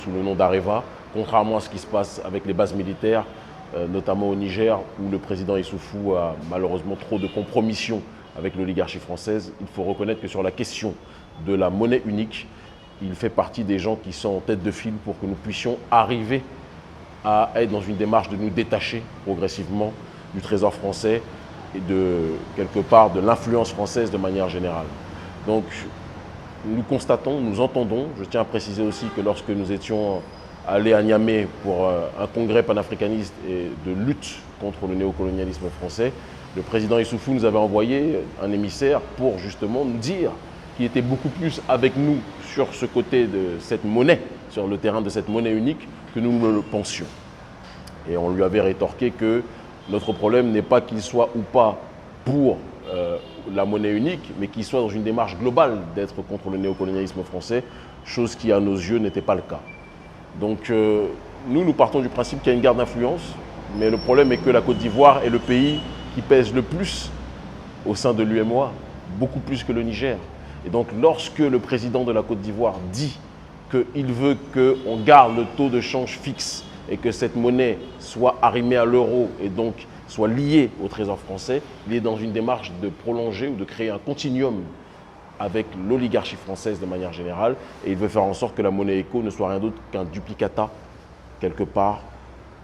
sous le nom d'Areva, contrairement à ce qui se passe avec les bases militaires, notamment au Niger, où le président Issoufou a malheureusement trop de compromissions avec l'oligarchie française. Il faut reconnaître que sur la question de la monnaie unique, il fait partie des gens qui sont en tête de file pour que nous puissions arriver à être dans une démarche de nous détacher progressivement du trésor français et de, quelque part, de l'influence française de manière générale. Donc, nous constatons, nous entendons, je tiens à préciser aussi que lorsque nous étions allés à Niamey pour un congrès panafricaniste et de lutte contre le néocolonialisme français, le président Issoufou nous avait envoyé un émissaire pour justement nous dire qu'il était beaucoup plus avec nous sur ce côté de cette monnaie, sur le terrain de cette monnaie unique, que nous ne le pensions. Et on lui avait rétorqué que notre problème n'est pas qu'il soit ou pas pour la monnaie unique, mais qu'il soit dans une démarche globale d'être contre le néocolonialisme français, chose qui à nos yeux n'était pas le cas. Donc nous partons du principe qu'il y a une guerre d'influence, mais le problème est que la Côte d'Ivoire est le pays qui pèse le plus au sein de l'UEMOA, beaucoup plus que le Niger. Et donc lorsque le président de la Côte d'Ivoire dit qu'il veut qu'on garde le taux de change fixe et que cette monnaie soit arrimée à l'euro et donc soit liée au trésor français, il est dans une démarche de prolonger ou de créer un continuum avec l'oligarchie française de manière générale, et il veut faire en sorte que la monnaie éco ne soit rien d'autre qu'un duplicata, quelque part,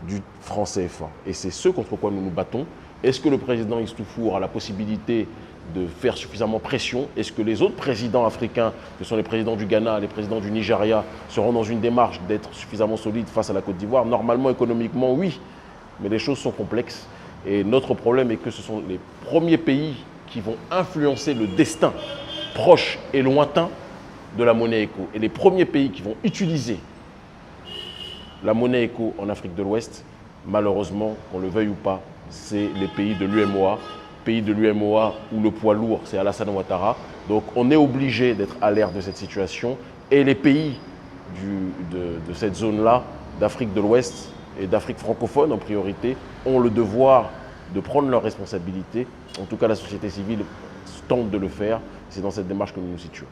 du franc CFA. Et c'est ce contre quoi nous nous battons. Est-ce que le président Issoufou aura la possibilité de faire suffisamment pression? Est-ce que les autres présidents africains, que sont les présidents du Ghana, les présidents du Nigeria, seront dans une démarche d'être suffisamment solides face à la Côte d'Ivoire? Normalement, économiquement, oui, mais les choses sont complexes. Et notre problème est que ce sont les premiers pays qui vont influencer le destin proche et lointain de la monnaie éco. Et les premiers pays qui vont utiliser la monnaie éco en Afrique de l'Ouest, malheureusement, qu'on le veuille ou pas, c'est les pays de l'UEMOA, où le poids lourd, c'est Alassane Ouattara. Donc on est obligé d'être à l'ère de cette situation. Et les pays de cette zone-là, d'Afrique de l'Ouest et d'Afrique francophone en priorité, ont le devoir de prendre leurs responsabilités. En tout cas, la société civile tente de le faire. C'est dans cette démarche que nous nous situons.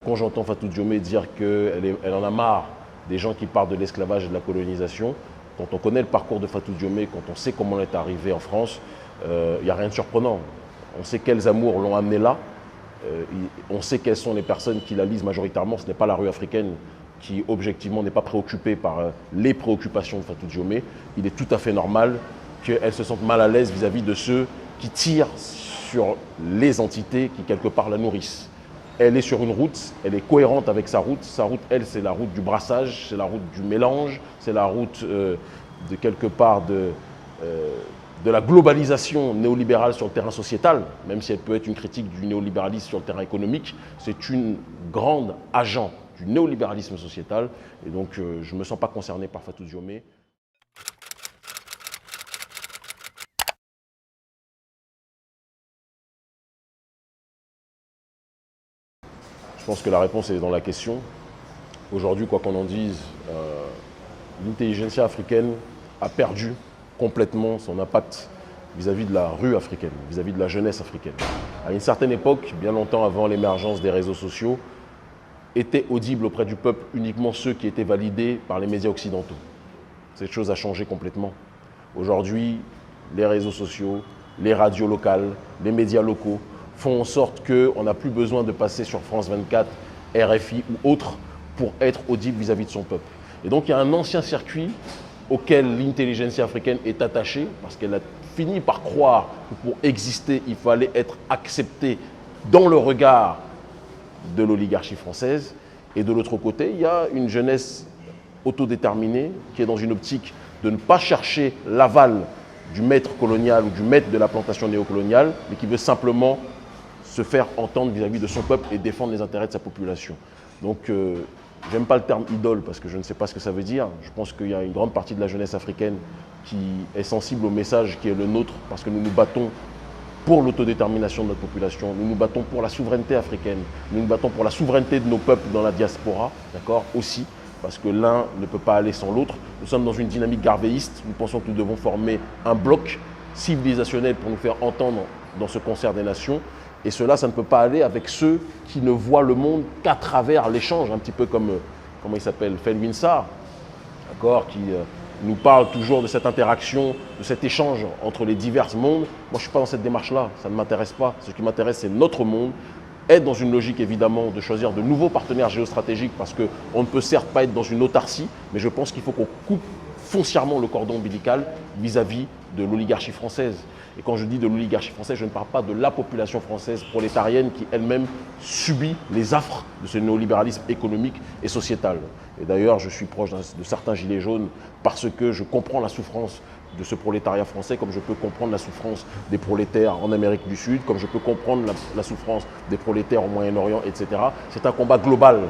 Quand j'entends Fatou Diome dire qu'elle en a marre des gens qui parlent de l'esclavage et de la colonisation, quand on connaît le parcours de Fatou Diome, quand on sait comment elle est arrivée en France, il n'y a rien de surprenant. On sait quels amours l'ont amené là. On sait quelles sont les personnes qui la lisent majoritairement. Ce n'est pas la rue africaine qui, objectivement, n'est pas préoccupée par les préoccupations de Fatou Diome. Il est tout à fait normal qu'elle se sente mal à l'aise vis-à-vis de ceux qui tirent sur les entités qui, quelque part, la nourrissent. Elle est sur une route, elle est cohérente avec sa route. Sa route, elle, c'est la route du brassage, c'est la route du mélange, c'est la route de quelque part de la globalisation néolibérale sur le terrain sociétal, même si elle peut être une critique du néolibéralisme sur le terrain économique. C'est une grande agent du néolibéralisme sociétal. Et donc, je ne me sens pas concerné par Fatou Diome. Je pense que la réponse est dans la question. Aujourd'hui, quoi qu'on en dise, l'intelligentsia africaine a perdu complètement son impact vis-à-vis de la rue africaine, vis-à-vis de la jeunesse africaine. À une certaine époque, bien longtemps avant l'émergence des réseaux sociaux, étaient audibles auprès du peuple uniquement ceux qui étaient validés par les médias occidentaux. Cette chose a changé complètement. Aujourd'hui, les réseaux sociaux, les radios locales, les médias locaux font en sorte qu'on n'a plus besoin de passer sur France 24, RFI ou autres pour être audible vis-à-vis de son peuple. Et donc il y a un ancien circuit auquel l'intelligentsia africaine est attachée, parce qu'elle a fini par croire que pour exister, il fallait être accepté dans le regard de l'oligarchie française. Et de l'autre côté, il y a une jeunesse autodéterminée qui est dans une optique de ne pas chercher l'aval du maître colonial ou du maître de la plantation néocoloniale, mais qui veut simplement se faire entendre vis-à-vis de son peuple et défendre les intérêts de sa population. Donc, j'aime pas le terme idole parce que je ne sais pas ce que ça veut dire. Je pense qu'il y a une grande partie de la jeunesse africaine qui est sensible au message qui est le nôtre, parce que nous nous battons pour l'autodétermination de notre population, nous nous battons pour la souveraineté africaine, nous nous battons pour la souveraineté de nos peuples dans la diaspora, d'accord, aussi, parce que l'un ne peut pas aller sans l'autre. Nous sommes dans une dynamique garvéiste, nous pensons que nous devons former un bloc civilisationnel pour nous faire entendre dans ce concert des nations. Et cela, ça ne peut pas aller avec ceux qui ne voient le monde qu'à travers l'échange, un petit peu comme, comment il s'appelle, Felwine Sarr, d'accord, qui nous parle toujours de cette interaction, de cet échange entre les divers mondes. Moi, je ne suis pas dans cette démarche-là, ça ne m'intéresse pas. Ce qui m'intéresse, c'est notre monde, être dans une logique évidemment de choisir de nouveaux partenaires géostratégiques parce qu'on ne peut certes pas être dans une autarcie, mais je pense qu'il faut qu'on coupe foncièrement le cordon ombilical vis-à-vis de l'oligarchie française. Et quand je dis de l'oligarchie française, je ne parle pas de la population française prolétarienne qui elle-même subit les affres de ce néolibéralisme économique et sociétal. Et d'ailleurs, je suis proche de certains gilets jaunes parce que je comprends la souffrance de ce prolétariat français, comme je peux comprendre la souffrance des prolétaires en Amérique du Sud, comme je peux comprendre la souffrance des prolétaires au Moyen-Orient, etc. C'est un combat global,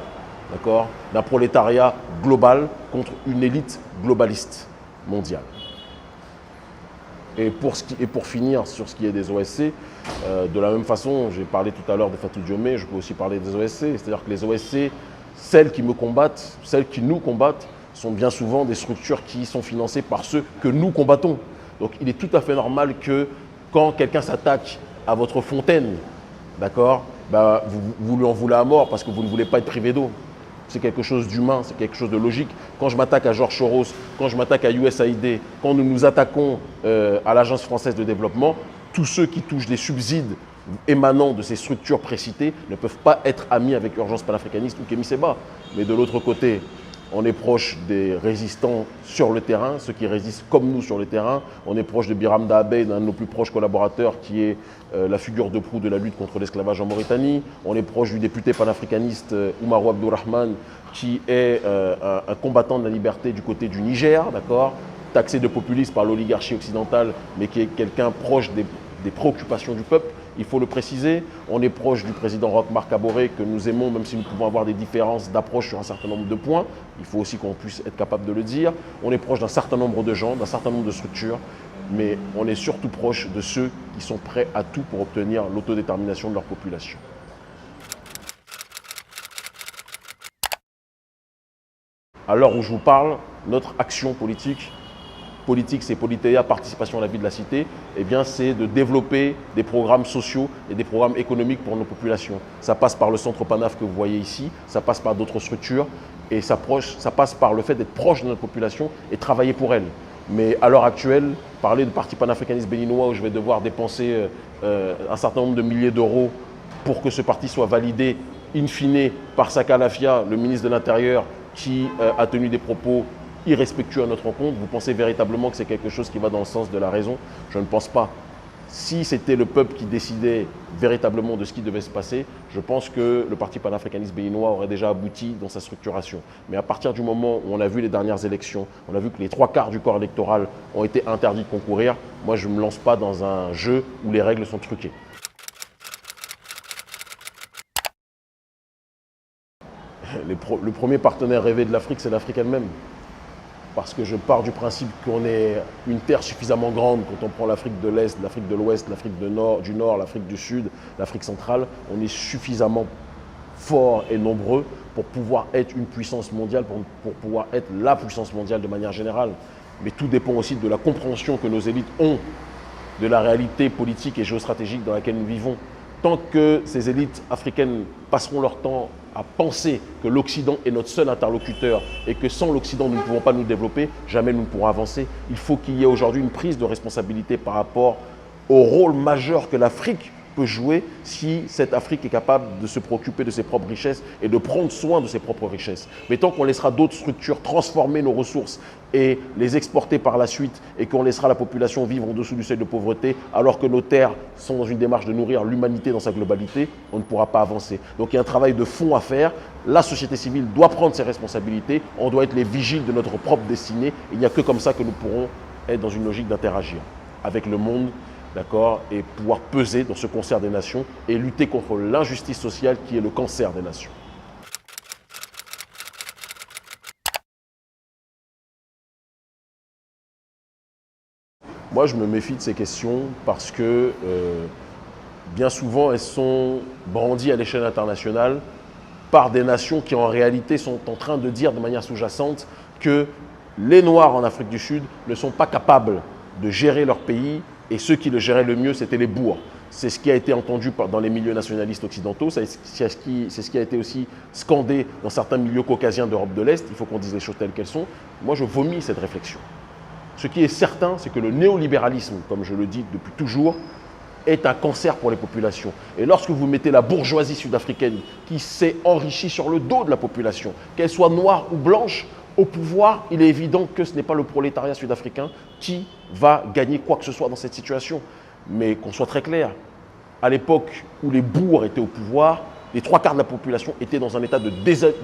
d'accord, d'un prolétariat global contre une élite globaliste mondiale. Et pour finir sur ce qui est des OSC, de la même façon, j'ai parlé tout à l'heure de Fatou Diomé, je peux aussi parler des OSC. C'est-à-dire que les OSC, celles qui me combattent, celles qui nous combattent, sont bien souvent des structures qui sont financées par ceux que nous combattons. Donc il est tout à fait normal que quand quelqu'un s'attaque à votre fontaine, d'accord, bah, vous lui en voulez à mort parce que vous ne voulez pas être privé d'eau. C'est quelque chose d'humain, c'est quelque chose de logique. Quand je m'attaque à George Soros, quand je m'attaque à USAID, quand nous nous attaquons à l'Agence française de développement, tous ceux qui touchent des subsides émanant de ces structures précitées ne peuvent pas être amis avec Urgence panafricaniste ou Kémy Séba. Mais de l'autre côté, on est proche des résistants sur le terrain, ceux qui résistent comme nous sur le terrain. On est proche de Biram Dahabé, d'un de nos plus proches collaborateurs, qui est la figure de proue de la lutte contre l'esclavage en Mauritanie. On est proche du député panafricaniste Oumarou Abdourahmane, qui est un combattant de la liberté du côté du Niger, d'accord, taxé de populiste par l'oligarchie occidentale, mais qui est quelqu'un proche des préoccupations du peuple. Il faut le préciser, on est proche du président Roch-Marc Kaboré, que nous aimons, même si nous pouvons avoir des différences d'approche sur un certain nombre de points. Il faut aussi qu'on puisse être capable de le dire. On est proche d'un certain nombre de gens, d'un certain nombre de structures, mais on est surtout proche de ceux qui sont prêts à tout pour obtenir l'autodétermination de leur population. À l'heure où je vous parle, notre action politique, c'est Politeia, participation à la vie de la cité, eh bien c'est de développer des programmes sociaux et des programmes économiques pour nos populations. Ça passe par le centre Panaf que vous voyez ici, ça passe par d'autres structures et ça passe par le fait d'être proche de notre population et travailler pour elle. Mais à l'heure actuelle, parler de parti panafricaniste béninois où je vais devoir dépenser un certain nombre de milliers d'euros pour que ce parti soit validé in fine par Saka Lafia, le ministre de l'Intérieur, qui a tenu des propos irrespectueux à notre rencontre, vous pensez véritablement que c'est quelque chose qui va dans le sens de la raison? Je ne pense pas. Si c'était le peuple qui décidait véritablement de ce qui devait se passer, je pense que le parti panafricaniste béninois aurait déjà abouti dans sa structuration. Mais à partir du moment où on a vu les dernières élections, on a vu que les 3/4 du corps électoral ont été interdits de concourir, moi je ne me lance pas dans un jeu où les règles sont truquées. Le premier partenaire rêvé de l'Afrique, c'est l'Afrique elle-même. Parce que je pars du principe qu'on est une terre suffisamment grande quand on prend l'Afrique de l'Est, l'Afrique de l'Ouest, l'Afrique du Nord, l'Afrique du Sud, l'Afrique centrale. On est suffisamment fort et nombreux pour pouvoir être une puissance mondiale, pour pouvoir être la puissance mondiale de manière générale. Mais tout dépend aussi de la compréhension que nos élites ont de la réalité politique et géostratégique dans laquelle nous vivons. Tant que ces élites africaines passeront leur temps à penser que l'Occident est notre seul interlocuteur et que sans l'Occident, nous ne pouvons pas nous développer, jamais nous ne pourrons avancer. Il faut qu'il y ait aujourd'hui une prise de responsabilité par rapport au rôle majeur que l'Afrique peut jouer si cette Afrique est capable de se préoccuper de ses propres richesses et de prendre soin de ses propres richesses. Mais tant qu'on laissera d'autres structures transformer nos ressources et les exporter par la suite et qu'on laissera la population vivre en dessous du seuil de pauvreté alors que nos terres sont dans une démarche de nourrir l'humanité dans sa globalité, on ne pourra pas avancer. Donc il y a un travail de fond à faire. La société civile doit prendre ses responsabilités, on doit être les vigiles de notre propre destinée. Il n'y a que comme ça que nous pourrons être dans une logique d'interagir avec le monde, d'accord, et pouvoir peser dans ce concert des nations et lutter contre l'injustice sociale qui est le cancer des nations. Moi, je me méfie de ces questions parce que bien souvent, elles sont brandies à l'échelle internationale par des nations qui, en réalité, sont en train de dire de manière sous-jacente que les Noirs en Afrique du Sud ne sont pas capables de gérer leur pays et ceux qui le géraient le mieux, c'était les Boers. c'est ce qui a été entendu dans les milieux nationalistes occidentaux, c'est ce qui a été aussi scandé dans certains milieux caucasiens d'Europe de l'Est. Il faut qu'on dise les choses telles qu'elles sont. Moi, je vomis cette réflexion. Ce qui est certain, c'est que le néolibéralisme, comme je le dis depuis toujours, est un cancer pour les populations. Et lorsque vous mettez la bourgeoisie sud-africaine qui s'est enrichie sur le dos de la population, qu'elle soit noire ou blanche, au pouvoir, il est évident que ce n'est pas le prolétariat sud-africain qui va gagner quoi que ce soit dans cette situation. Mais qu'on soit très clair, à l'époque où les bourgs étaient au pouvoir, les 3/4 de la population étaient dans un état de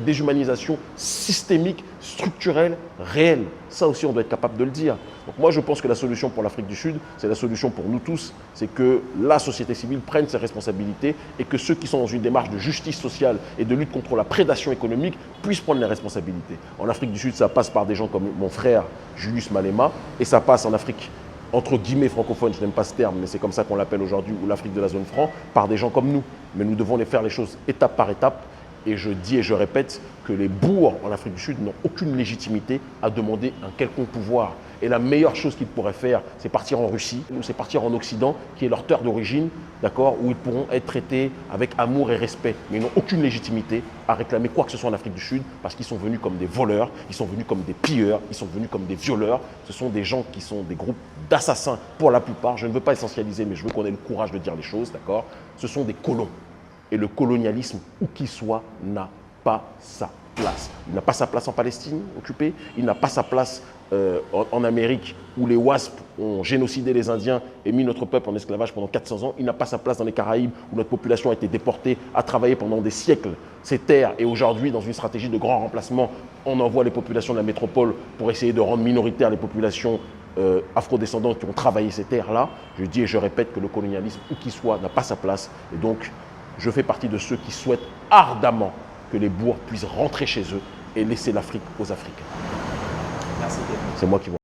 déshumanisation systémique, structurelle, réelle. Ça aussi, on doit être capable de le dire. Donc moi, je pense que la solution pour l'Afrique du Sud, c'est la solution pour nous tous, c'est que la société civile prenne ses responsabilités et que ceux qui sont dans une démarche de justice sociale et de lutte contre la prédation économique puissent prendre les responsabilités. En Afrique du Sud, ça passe par des gens comme mon frère Julius Malema et ça passe en Afrique entre guillemets francophone, je n'aime pas ce terme, mais c'est comme ça qu'on l'appelle aujourd'hui, ou l'Afrique de la zone franc, par des gens comme nous. Mais nous devons les faire les choses étape par étape. Et je dis et je répète que les bourgs en Afrique du Sud n'ont aucune légitimité à demander un quelconque pouvoir. Et la meilleure chose qu'ils pourraient faire, c'est partir en Russie, ou c'est partir en Occident, qui est leur terre d'origine, d'accord, où ils pourront être traités avec amour et respect. Mais ils n'ont aucune légitimité à réclamer quoi que ce soit en Afrique du Sud, parce qu'ils sont venus comme des voleurs, ils sont venus comme des pilleurs, ils sont venus comme des violeurs. Ce sont des gens qui sont des groupes d'assassins pour la plupart. Je ne veux pas essentialiser, mais je veux qu'on ait le courage de dire les choses, d'accord. Ce sont des colons. Et le colonialisme, où qu'il soit, n'a pas sa place. Il n'a pas sa place en Palestine occupée, il n'a pas sa place en Amérique où les WASP ont génocidé les Indiens et mis notre peuple en esclavage pendant 400 ans. Il n'a pas sa place dans les Caraïbes où notre population a été déportée, a travaillé pendant des siècles ces terres. Et aujourd'hui, dans une stratégie de grand remplacement, on envoie les populations de la métropole pour essayer de rendre minoritaires les populations afrodescendantes qui ont travaillé ces terres-là. Je dis et je répète que le colonialisme, où qu'il soit, n'a pas sa place. Et donc, je fais partie de ceux qui souhaitent ardemment que les bourgs puissent rentrer chez eux et laisser l'Afrique aux Africains. Merci. C'est moi qui vous